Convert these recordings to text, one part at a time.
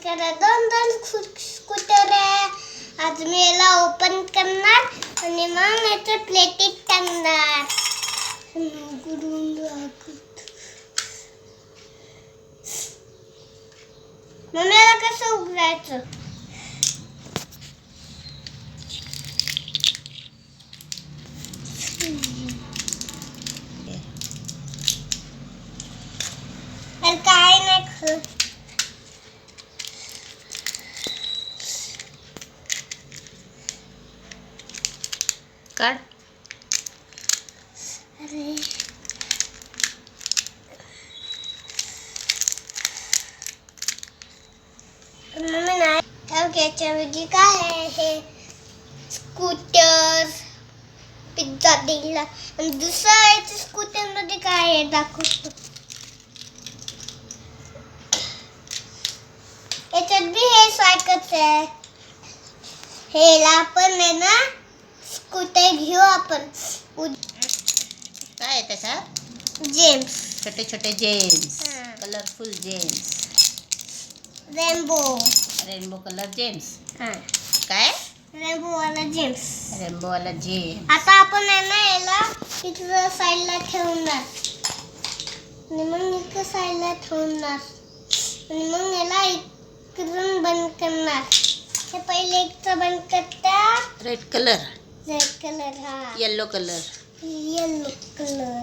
त्याच्यात दोन स्कूटर आहे. आज मी याला ओपन करणार आणि मग याचं प्लेटिंग करणार. मग याला कसं उघडायचं? काय नाही काढ. अरे मम्मी नाही याच्यामध्ये काय आहे? हे स्कूटर पिझ्झा दिला आणि दुसऱ्या याच्या स्कूटर मध्ये काय आहे दाखवतो. याच्यात बी हे सारखंच आहे. हेला आपण आहे ना स्कूटर घेऊ आपण. काय आहे त्याच्यात? जेम्स, छोटे छोटे James, colourful James, rainbow colour James. काय? रेनबो वाला जेम्स. रेनबो वाला जेम्स. आता आपण आहे ना याला इथं साईडला ठेवणार आणि मग इथं साईडला ठेवणार आणि मग याला इकडून बंद करणार. हे पहिले एकचं बंद करतात. रेड कलर, हा येलो कलर. Yellow colour.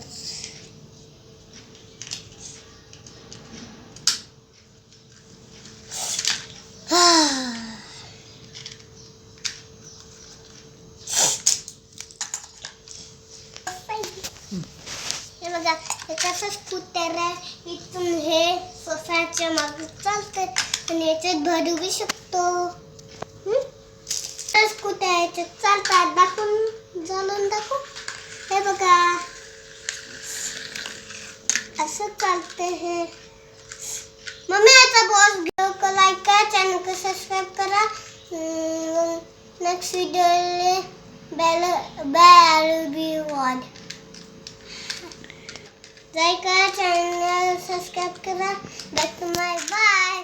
हे बघा हे कसं स्कूटर आहे. इथून हे सोफ्याच्या मागे चालते आणि याच्यात भरू शकतो. स्कूटर याच्यात चालतात. दाखवून चालून दाखव. हे बघा असं चालते हे. मम्मी याचा बॉस घेऊ लाईक करा, चॅनल को सबस्क्राईब करा. Next video bell be on. Like करा, चॅनल सबस्क्राईब करा. बाय.